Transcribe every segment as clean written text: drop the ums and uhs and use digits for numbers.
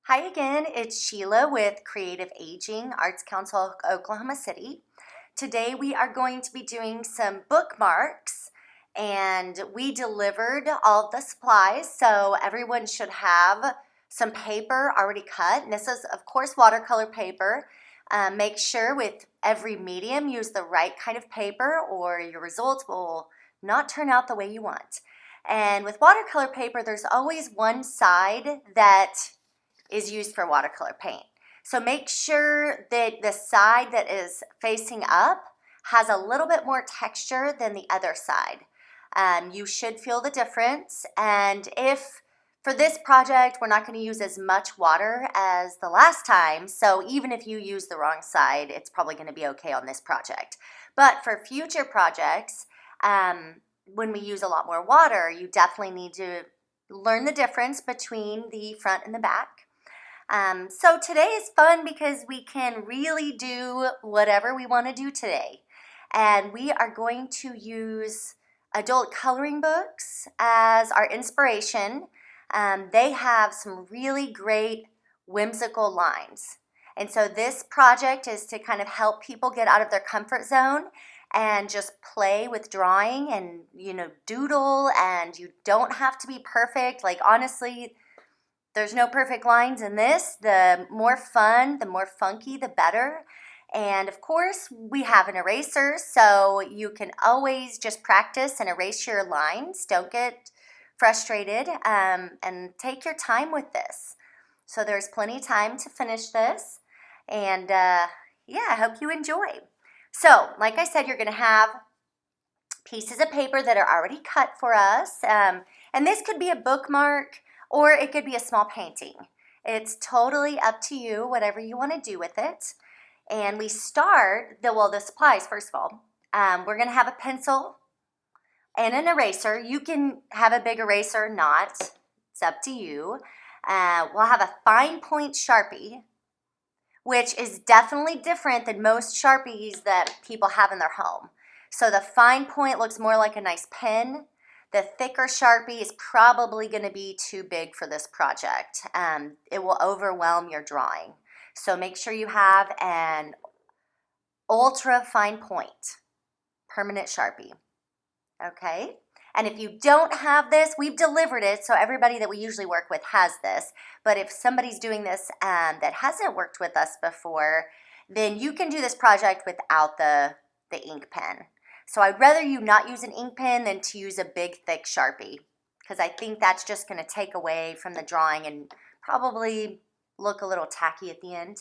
Hi again, it's Sheila with Creative Aging Arts Council Oklahoma City. Today we are going to be doing some bookmarks, and we delivered all of the supplies, so everyone should have some paper already cut. And this is of course watercolor paper. Make sure with every medium use the right kind of paper or your results will not turn out the way you want. And with watercolor paper there's always one side that is used for watercolor paint. So make sure that the side that is facing up has a little bit more texture than the other side. You should feel the difference, and if for this project we're not going to use as much water as the last time, so even if you use the wrong side it's probably going to be okay on this project. But for future projects, when we use a lot more water, you definitely need to learn the difference between the front and the back. So today is fun because we can really do whatever we want to do today. And we are going to use adult coloring books as our inspiration. They have some really great whimsical lines. And so this project is to kind of help people get out of their comfort zone and just play with drawing and, doodle, and you don't have to be perfect. Like, honestly, there's no perfect lines in this. The more fun, the more funky, the better. And of course, we have an eraser, so you can always just practice and erase your lines. Don't get frustrated, and take your time with this. So there's plenty of time to finish this. And I hope you enjoy. So, like I said, you're going to have pieces of paper that are already cut for us. And this could be a bookmark, or it could be a small painting. It's totally up to you, whatever you want to do with it. And we start, the supplies first of all. We're going to have a pencil and an eraser. You can have a big eraser or not. It's up to you. We'll have a fine point Sharpie, which is definitely different than most Sharpies that people have in their home. So the fine point looks more like a nice pen. The thicker Sharpie is probably going to be too big for this project. It will overwhelm your drawing. So make sure you have an ultra fine point permanent Sharpie. Okay? And if you don't have this, we've delivered it, so everybody that we usually work with has this. But if somebody's doing this that hasn't worked with us before, then you can do this project without the ink pen. So I'd rather you not use an ink pen than to use a big, thick Sharpie, because I think that's just going to take away from the drawing and probably look a little tacky at the end.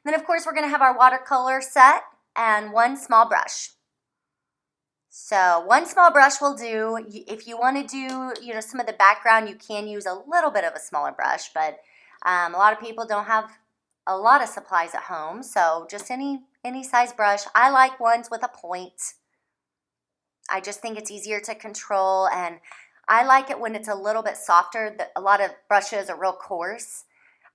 Then, of course, we're going to have our watercolor set and one small brush. So one small brush will do. If you want to do, some of the background, you can use a little bit of a smaller brush, but a lot of people don't have a lot of supplies at home, so just any size brush. I like ones with a point. I just think it's easier to control, and I like it when it's a little bit softer. A lot of brushes are real coarse.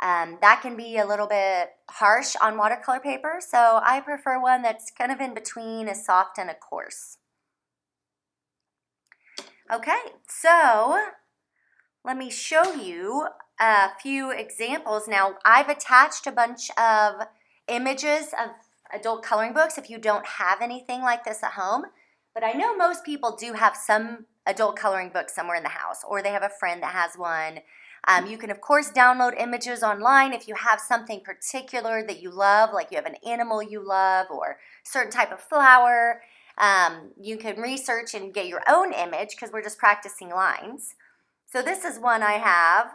That can be a little bit harsh on watercolor paper, so I prefer one that's kind of in between a soft and a coarse. Okay, so let me show you a few examples. Now, I've attached a bunch of images of adult coloring books if you don't have anything like this at home. But I know most people do have some adult coloring books somewhere in the house, or they have a friend that has one. You can, of course, download images online if you have something particular that you love, like you have an animal you love or a certain type of flower. You can research and get your own image because we're just practicing lines. So this is one I have.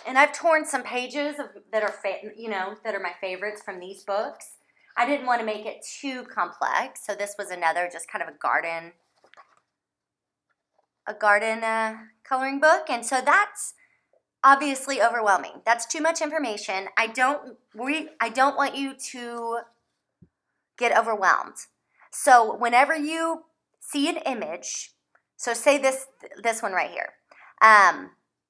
And I've torn some pages that are my favorites from these books. I didn't want to make it too complex, so this was another just kind of a garden coloring book, and so that's obviously overwhelming. That's too much information. I don't want you to get overwhelmed. So whenever you see an image, so say this one right here.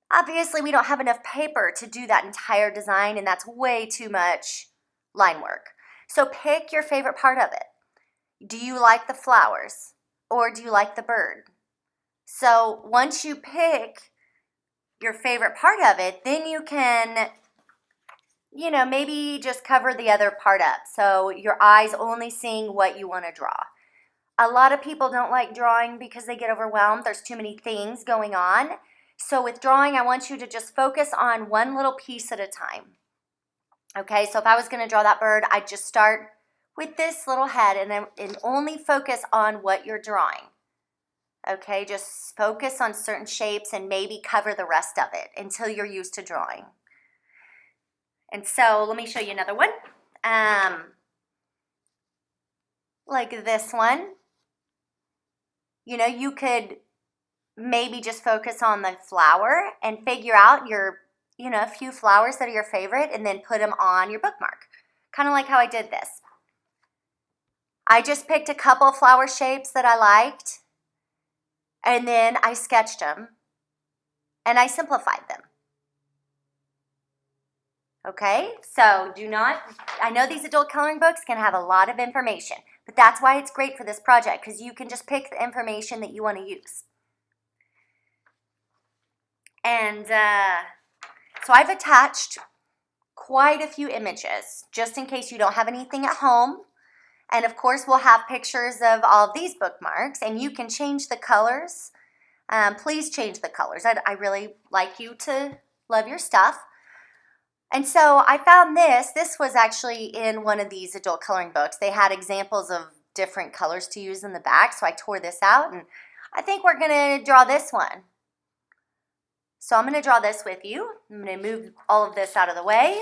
Obviously we don't have enough paper to do that entire design, and that's way too much line work. So pick your favorite part of it. Do you like the flowers, or do you like the bird? So once you pick your favorite part of it, then you can, you know, maybe just cover the other part up so your eyes only seeing what you want to draw. A lot of people don't like drawing because they get overwhelmed. There's too many things going on. So with drawing, I want you to just focus on one little piece at a time. Okay, so if I was going to draw that bird, I'd just start with this little head and only focus on what you're drawing. Okay, just focus on certain shapes and maybe cover the rest of it until you're used to drawing. And so let me show you another one. Like this one. You know, you could maybe just focus on the flower and figure out your, you know, a few flowers that are your favorite and then put them on your bookmark. Kind of like how I did this. I just picked a couple flower shapes that I liked and then I sketched them and I simplified them. Okay, so I know these adult coloring books can have a lot of information, but that's why it's great for this project, because you can just pick the information that you want to use. And so I've attached quite a few images, just in case you don't have anything at home. And of course, we'll have pictures of all of these bookmarks, and you can change the colors. Please change the colors. I really like you to love your stuff. And so I found this. This was actually in one of these adult coloring books. They had examples of different colors to use in the back, so I tore this out, and I think we're going to draw this one. So I'm going to draw this with you. I'm going to move all of this out of the way.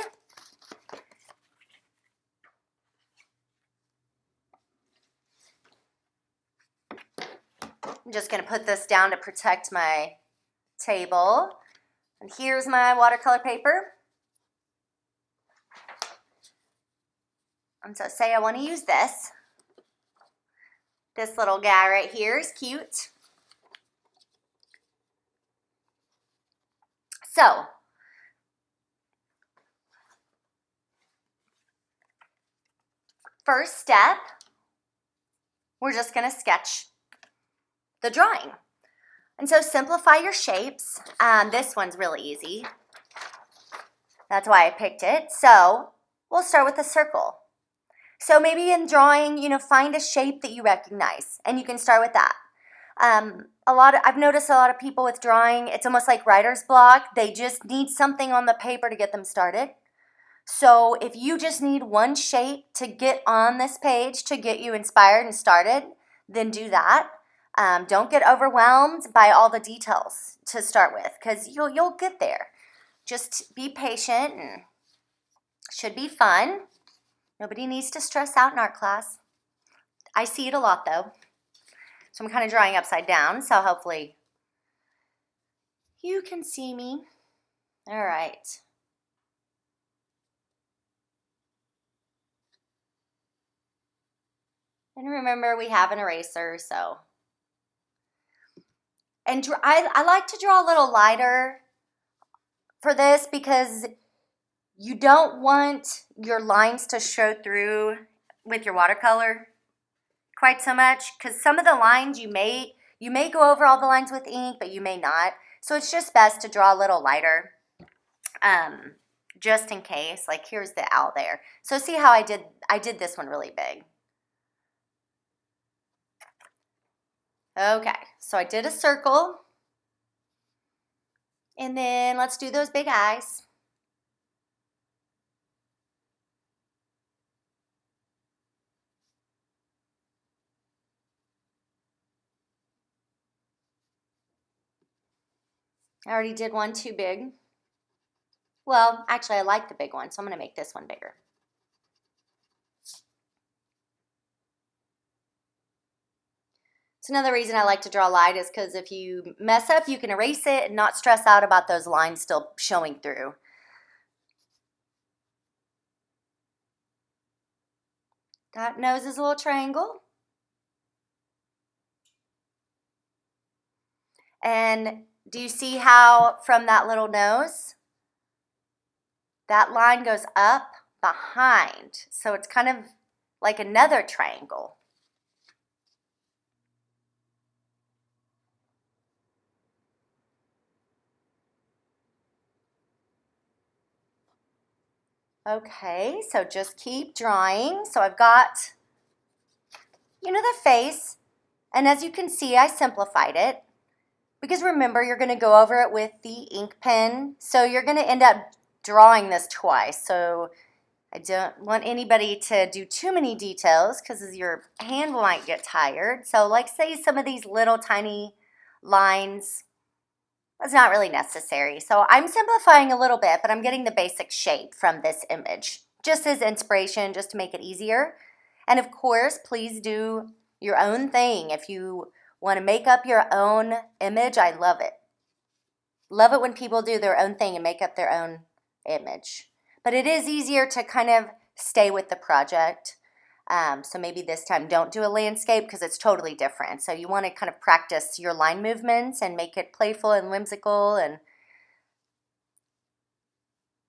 I'm just going to put this down to protect my table. And here's my watercolor paper. And so say I want to use this. This little guy right here is cute. So, first step, we're just going to sketch the drawing. And so simplify your shapes. This one's really easy. That's why I picked it. So we'll start with a circle. So maybe in drawing, you know, find a shape that you recognize, and you can start with that. I've noticed a lot of people with drawing, it's almost like writer's block. They just need something on the paper to get them started. So if you just need one shape to get on this page to get you inspired and started, then do that. Don't get overwhelmed by all the details to start with, because you'll get there. Just be patient, and should be fun. Nobody needs to stress out in art class. I see it a lot though. So I'm kind of drawing upside down, so hopefully you can see me. All right. And remember, we have an eraser, so. And I like to draw a little lighter for this because you don't want your lines to show through with your watercolor quite so much, because some of the lines you may go over all the lines with ink, but you may not. So it's just best to draw a little lighter, just in case. Like here's the owl there. So see how I did this one really big. Okay, so I did a circle, and then let's do those big eyes. I already did one too big. Well, actually I like the big one, so I'm going to make this one bigger. It's another reason I like to draw light is because if you mess up, you can erase it and not stress out about those lines still showing through. That nose is a little triangle. And do you see how from that little nose, that line goes up behind? So it's kind of like another triangle. Okay, so just keep drawing. So I've got, the face, and as you can see, I simplified it because remember, you're going to go over it with the ink pen, so you're going to end up drawing this twice. So I don't want anybody to do too many details because your hand might get tired. So like say some of these little tiny lines, that's not really necessary. So I'm simplifying a little bit, but I'm getting the basic shape from this image, just as inspiration, just to make it easier. And of course, please do your own thing. If you want to make up your own image, I love it. Love it when people do their own thing and make up their own image. But it is easier to kind of stay with the project. So maybe this time don't do a landscape because it's totally different. So you want to kind of practice your line movements and make it playful and whimsical. And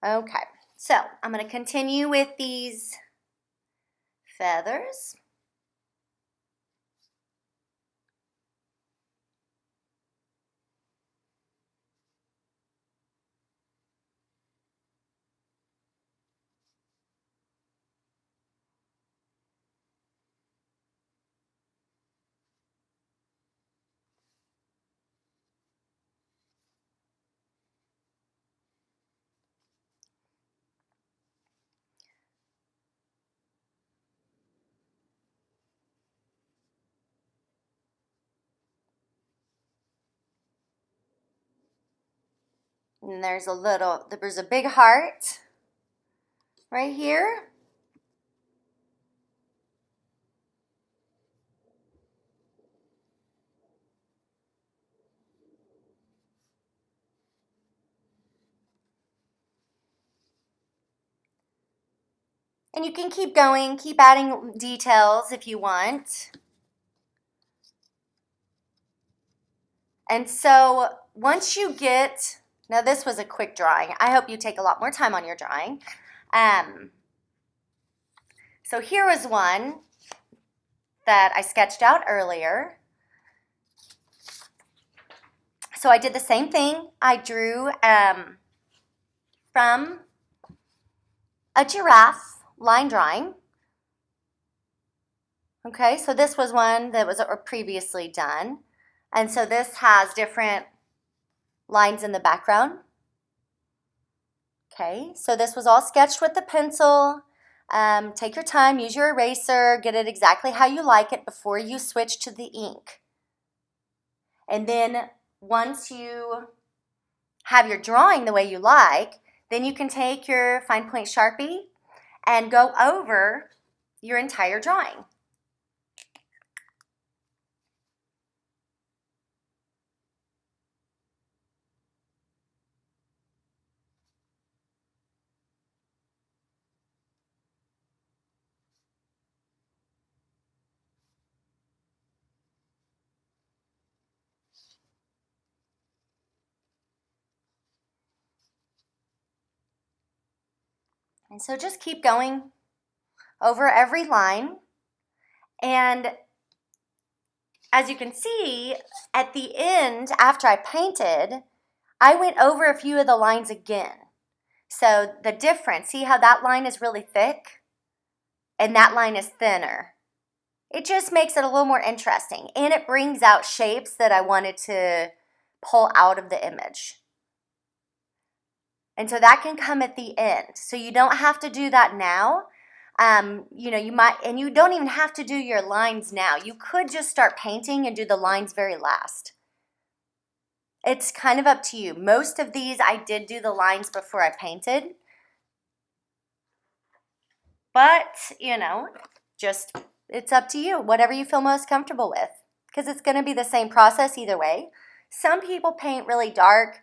okay, so I'm going to continue with these feathers. And there's a big heart right here. And you can keep going, keep adding details if you want. And so once you get, now this was a quick drawing. I hope you take a lot more time on your drawing. So here was one that I sketched out earlier. So I did the same thing. I drew from a giraffe line drawing. Okay, so this was one that was previously done. And so this has different lines in the background. Okay, so this was all sketched with the pencil. Take your time, use your eraser, get it exactly how you like it before you switch to the ink. And then once you have your drawing the way you like, then you can take your fine point Sharpie and go over your entire drawing. And so just keep going over every line. And as you can see, at the end, after I painted, I went over a few of the lines again. So the difference, see how that line is really thick and that line is thinner? It just makes it a little more interesting, and it brings out shapes that I wanted to pull out of the image. And so that can come at the end. So you don't have to do that now. You might, and you don't even have to do your lines now. You could just start painting and do the lines very last. It's kind of up to you. Most of these I did do the lines before I painted. But, just it's up to you. Whatever you feel most comfortable with. Because it's going to be the same process either way. Some people paint really dark.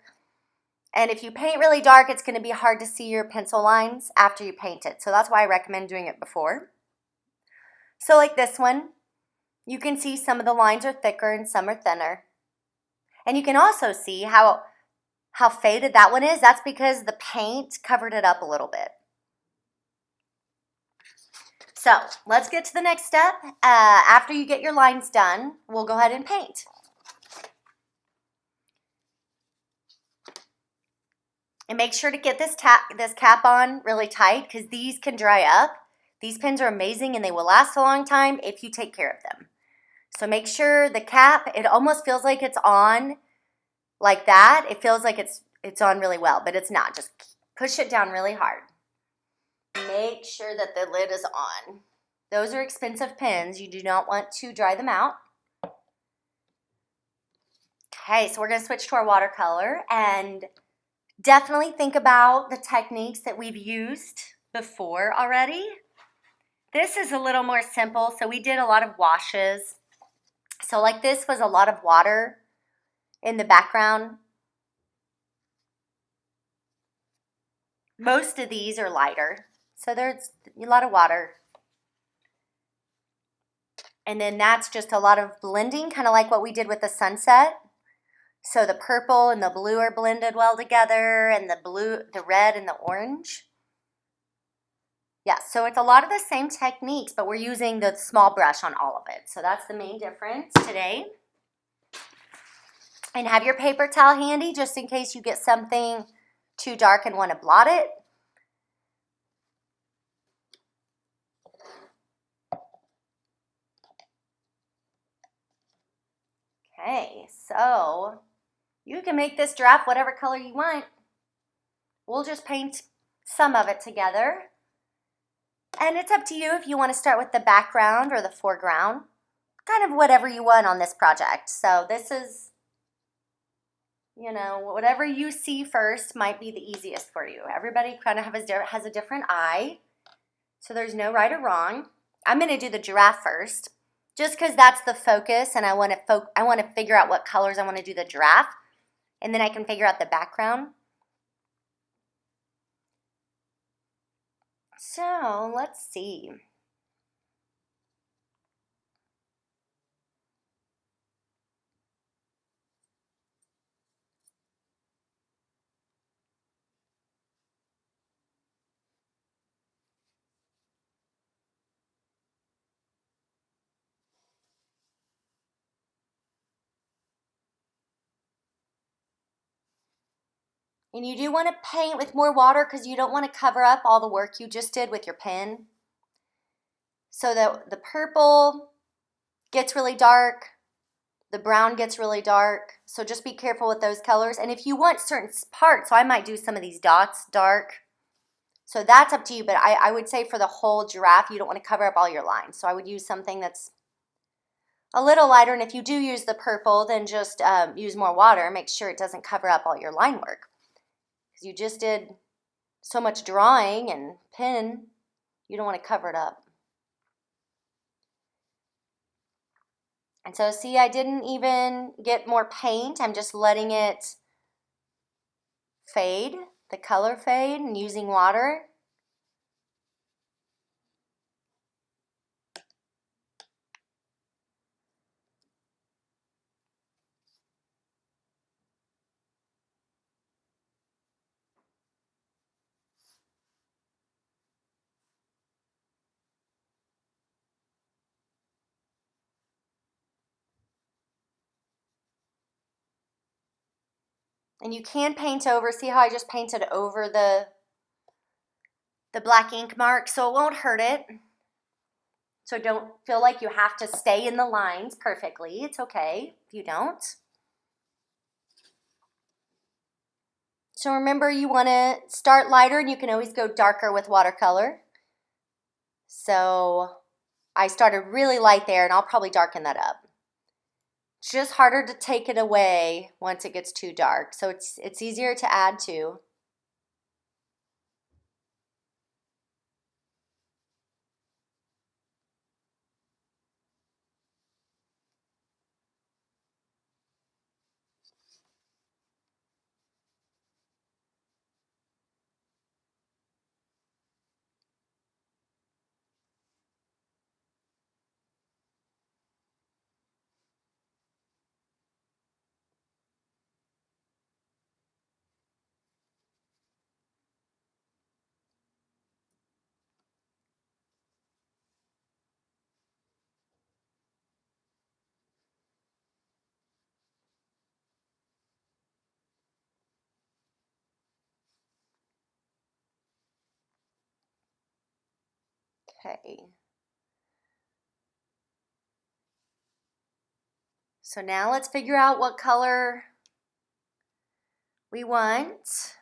And if you paint really dark, it's going to be hard to see your pencil lines after you paint it. So that's why I recommend doing it before. So like this one, you can see some of the lines are thicker and some are thinner. And you can also see how faded that one is. That's because the paint covered it up a little bit. So let's get to the next step. After you get your lines done, we'll go ahead and paint. And make sure to get this cap on really tight because these can dry up. These pens are amazing and they will last a long time if you take care of them. So make sure the cap, it almost feels like it's on like that. It feels like it's on really well, but it's not. Just push it down really hard. Make sure that the lid is on. Those are expensive pens. You do not want to dry them out. Okay, so we're going to switch to our watercolor and definitely think about the techniques that we've used before already. This is a little more simple. So we did a lot of washes. So like this was a lot of water in the background. Most of these are lighter. So there's a lot of water. And then that's just a lot of blending, kind of like what we did with the sunset. So the purple and the blue are blended well together, and the red and the orange. Yeah, so it's a lot of the same techniques, but we're using the small brush on all of it. So that's the main difference today. And have your paper towel handy just in case you get something too dark and want to blot it. Okay, so you can make this draft whatever color you want. We'll just paint some of it together. And it's up to you if you want to start with the background or the foreground. Kind of whatever you want on this project. So this is, whatever you see first might be the easiest for you. Everybody kind of has a different eye. So there's no right or wrong. I'm going to do the giraffe first. Just because that's the focus and I want to figure out what colors I want to do the giraffe. And then I can figure out the background. So let's see. And you do want to paint with more water because you don't want to cover up all the work you just did with your pen. So that the purple gets really dark, the brown gets really dark. So just be careful with those colors. And if you want certain parts, so I might do some of these dots dark. So that's up to you, but I would say for the whole giraffe, you don't want to cover up all your lines. So I would use something that's a little lighter. And if you do use the purple, then just use more water. Make sure it doesn't cover up all your line work. Because you just did so much drawing and pen, you don't want to cover it up. And so see, I didn't even get more paint. I'm just letting it fade, the color fade, and using water. And you can paint over. See how I just painted over the black ink mark, so it won't hurt it. So don't feel like you have to stay in the lines perfectly. It's okay if you don't. So remember, you want to start lighter and you can always go darker with watercolor. So I started really light there and I'll probably darken that up. It's just harder to take it away once it gets too dark. So it's easier to add to. Okay. So now let's figure out what color we want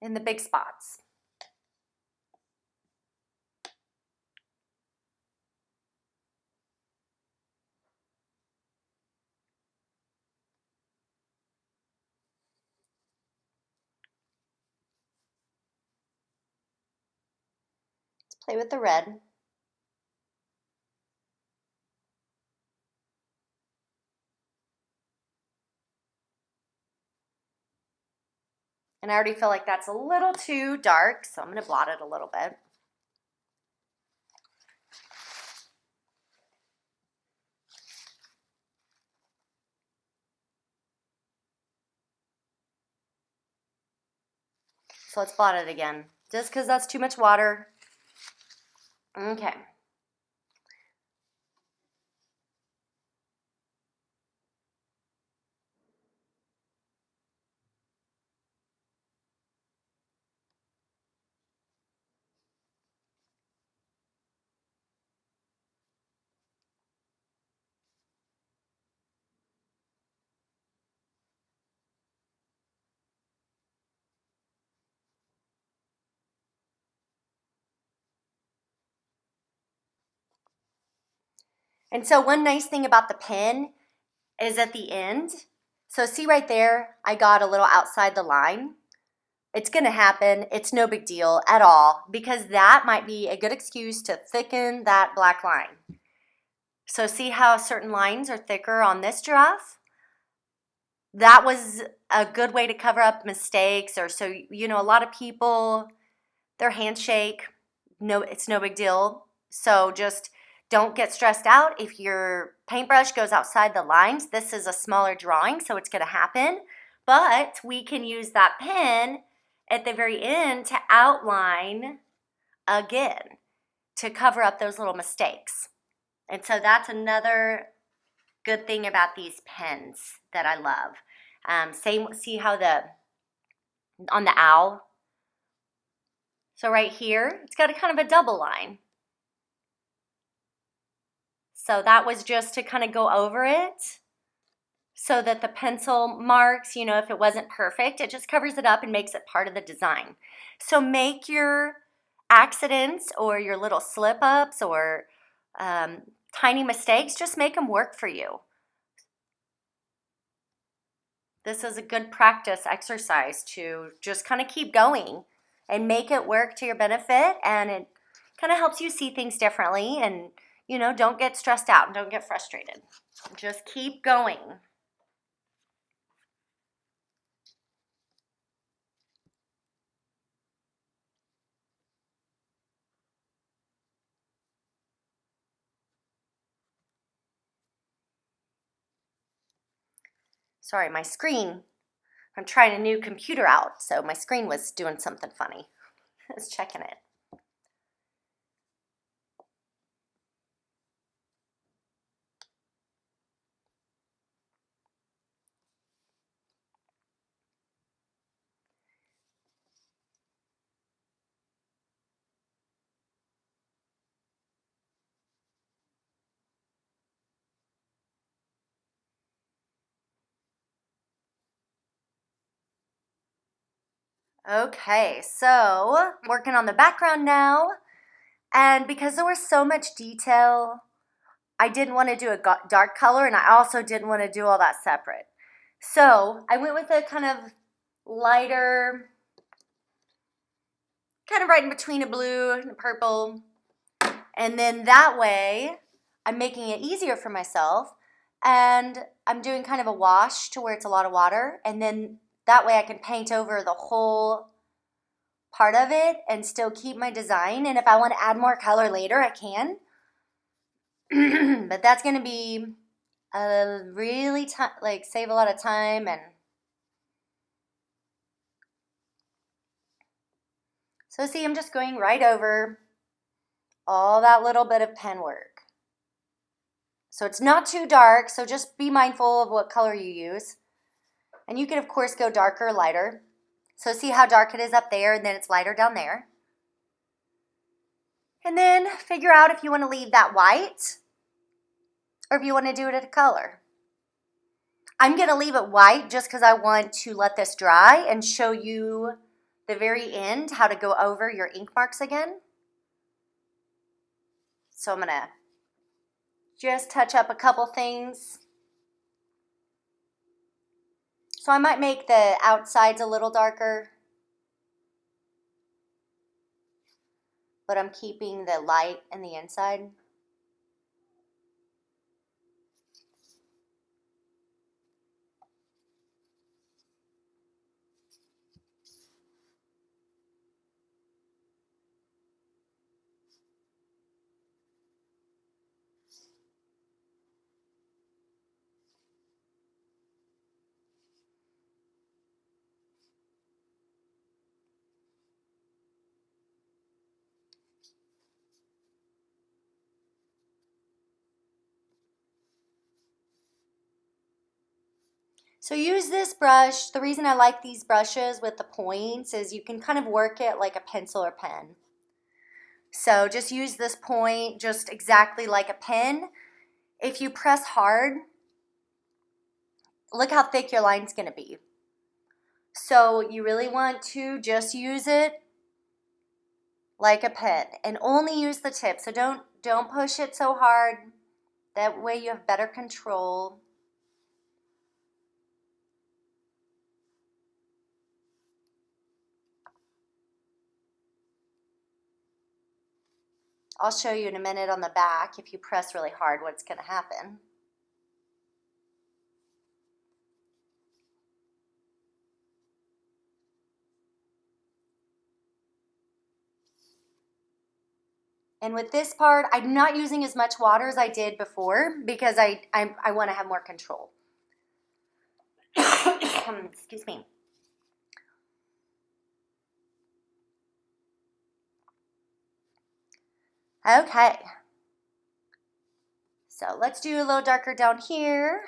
in the big spots. Let's play with the red. And I already feel like that's a little too dark, so I'm going to blot it a little bit. So let's blot it again, just because that's too much water. Okay. And so one nice thing about the pen is at the end. So see right there, I got a little outside the line. It's going to happen. It's no big deal at all because that might be a good excuse to thicken that black line. So see how certain lines are thicker on this giraffe? That was a good way to cover up mistakes, or so, you know, a lot of people, their handshake, no, it's no big deal. So just don't get stressed out if your paintbrush goes outside the lines. This is a smaller drawing, so it's going to happen. But we can use that pen at the very end to outline again, to cover up those little mistakes. And so that's another good thing about these pens that I love. See how on the owl. So right here, it's got a kind of a double line. So that was just to kind of go over it so that the pencil marks, you know, if it wasn't perfect, it just covers it up and makes it part of the design. So make your accidents or your little slip-ups or tiny mistakes, just make them work for you. This is a good practice exercise to just kind of keep going and make it work to your benefit, and it kind of helps you see things differently, and you know, don't get stressed out and don't get frustrated. Just keep going. Sorry, my screen, I'm trying a new computer out, so my screen was doing something funny. I was checking it. Okay, so working on the background now, and because there was so much detail, I didn't want to do a dark color, and I also didn't want to do all that separate. So I went with a kind of lighter, kind of right in between a blue and a purple, and then that way I'm making it easier for myself, and I'm doing kind of a wash to where it's a lot of water, and then that way I can paint over the whole part of it and still keep my design. And if I want to add more color later, I can. But that's going to be a really like save a lot of time. And so see, I'm just going right over all that little bit of pen work. So it's not too dark, so just be mindful of what color you use. And you can, of course, go darker or lighter. So see how dark it is up there, and then it's lighter down there. And then figure out if you want to leave that white or if you want to do it in a color. I'm going to leave it white just because I want to let this dry and show you the very end how to go over your ink marks again. So I'm going to just touch up a couple things. So I might make the outsides a little darker, but I'm keeping the light in the inside. So use this brush. The reason I like these brushes with the points is you can kind of work it like a pencil or pen. So just use this point just exactly like a pen. If you press hard, look how thick your line's going to be. So you really want to just use it like a pen and only use the tip. So don't push it so hard. That way you have better control. I'll show you in a minute on the back if you press really hard what's going to happen. And with this part, I'm not using as much water as I did before because I want to have more control. Excuse me. Okay. So let's do a little darker down here.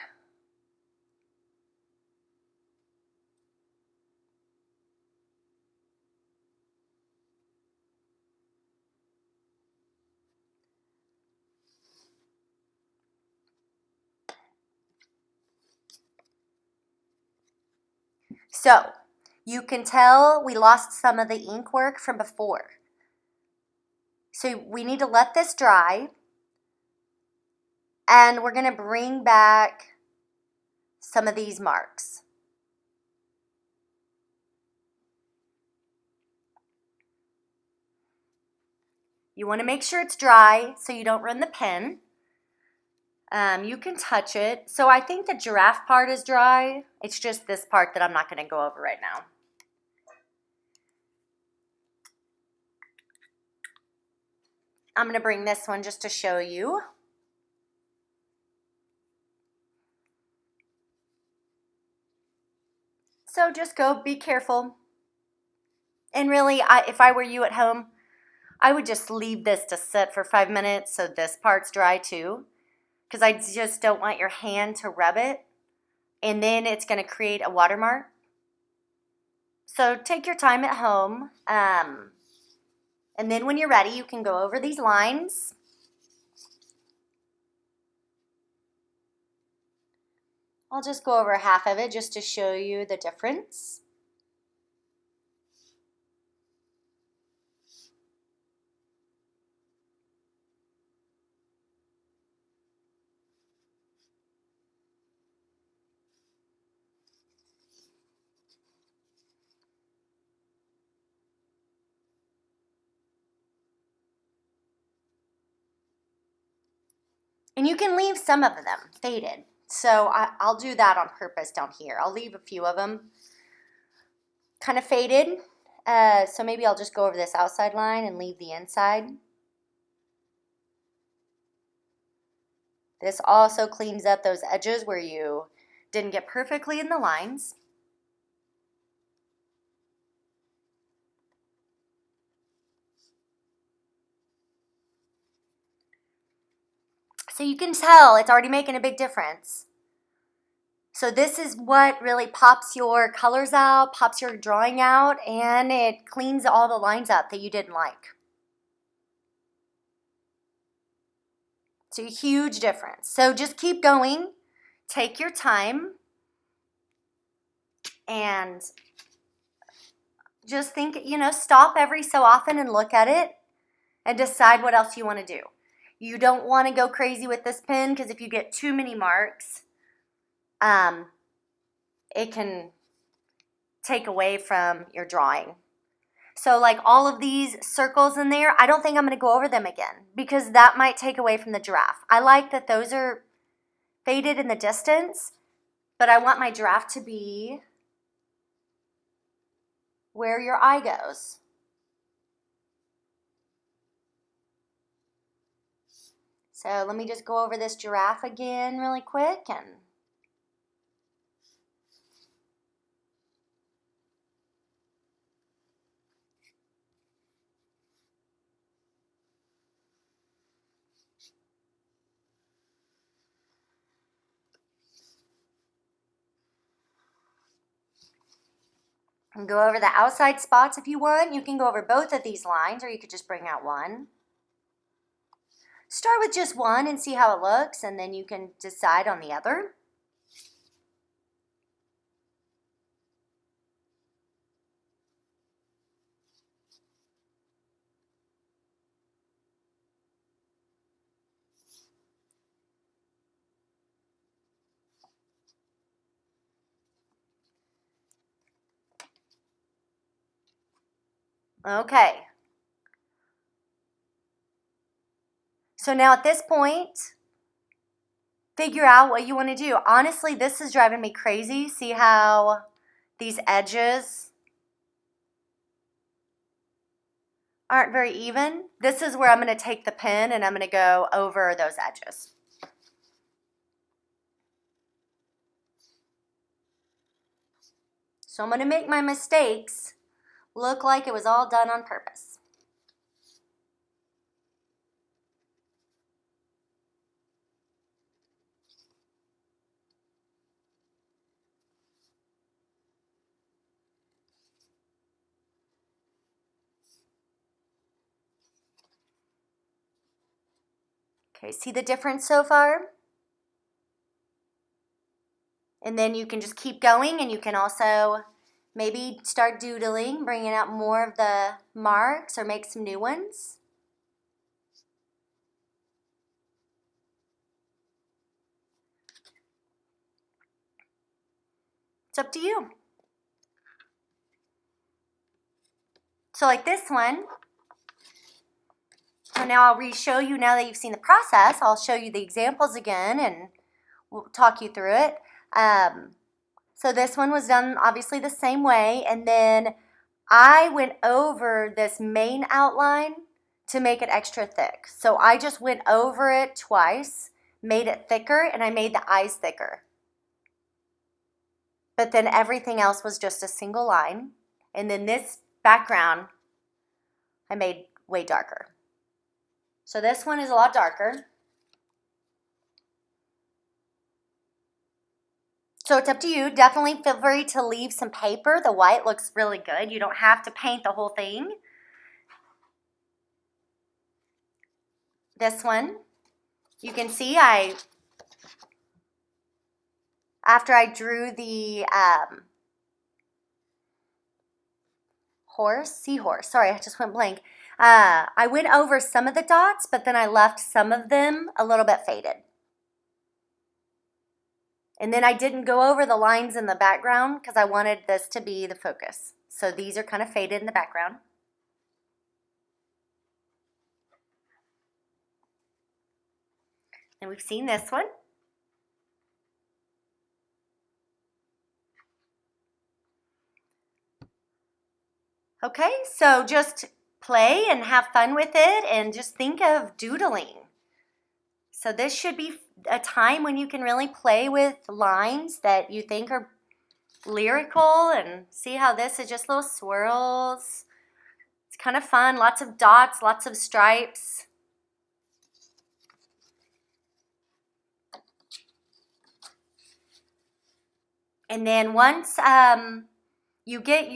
So you can tell we lost some of the ink work from before. So we need to let this dry. And we're going to bring back some of these marks. You want to make sure it's dry so you don't run the pen. You can touch it. So I think the giraffe part is dry. It's just this part that I'm not going to go over right now. I'm going to bring this one just to show you. So just go, be careful. And really, if I were you at home, I would just leave this to sit for 5 minutes so this part's dry too. Because I just don't want your hand to rub it. And then it's going to create a watermark. So take your time at home. And then when you're ready, you can go over these lines. I'll just go over half of it just to show you the difference. And you can leave some of them faded. So I'll do that on purpose down here. I'll leave a few of them kind of faded. So maybe I'll just go over this outside line and leave the inside. This also cleans up those edges where you didn't get perfectly in the lines. So you can tell it's already making a big difference. So this is what really pops your colors out, pops your drawing out, and it cleans all the lines out that you didn't like. It's a huge difference. So just keep going. Take your time. And just think, stop every so often and look at it and decide what else you want to do. You don't want to go crazy with this pen because if you get too many marks, it can take away from your drawing. So like all of these circles in there, I don't think I'm going to go over them again because that might take away from the giraffe. I like that those are faded in the distance, but I want my giraffe to be where your eye goes. So let me just go over this giraffe again really quick and go over the outside spots if you want. You can go over both of these lines or you could just bring out one. Start with just one and see how it looks, and then you can decide on the other. Okay. So now at this point, figure out what you want to do. Honestly, this is driving me crazy. See how these edges aren't very even? This is where I'm going to take the pen and I'm going to go over those edges. So I'm going to make my mistakes look like it was all done on purpose. Okay, see the difference so far? And then you can just keep going, and you can also maybe start doodling, bringing out more of the marks or make some new ones. It's up to you. So like this one, so now I'll re-show you now that you've seen the process. I'll show you the examples again and we'll talk you through it. So this one was done obviously the same way, and then I went over this main outline to make it extra thick. So I just went over it twice, made it thicker, and I made the eyes thicker. But then everything else was just a single line. And then this background I made way darker. So this one is a lot darker. So it's up to you. Definitely feel free to leave some paper. The white looks really good. You don't have to paint the whole thing. This one, you can see after I drew the seahorse, sorry, I just went blank. I went over some of the dots, but then I left some of them a little bit faded. And then I didn't go over the lines in the background because I wanted this to be the focus. So these are kind of faded in the background. And we've seen this one. Okay, so just play and have fun with it and just think of doodling. So this should be a time when you can really play with lines that you think are lyrical, and see how this is just little swirls. It's kind of fun, lots of dots, lots of stripes. And then once you get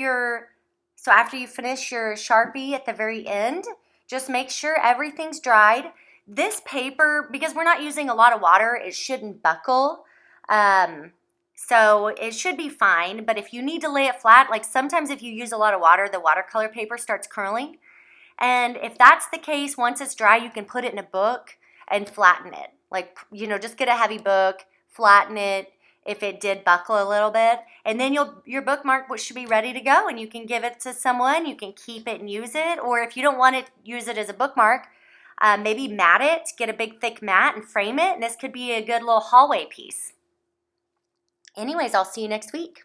so after you finish your Sharpie at the very end, just make sure everything's dried. this paper, because we're not using a lot of water, it shouldn't buckle. So it should be fine, but if you need to lay it flat, like sometimes if you use a lot of water, the watercolor paper starts curling. And if that's the case, once it's dry, you can put it in a book and flatten it. Like, just get a heavy book, flatten it if it did buckle a little bit. And then your bookmark should be ready to go, and you can give it to someone. You can keep it and use it. Or if you don't want to use it as a bookmark, maybe mat it, get a big thick mat and frame it. And this could be a good little hallway piece. Anyways, I'll see you next week.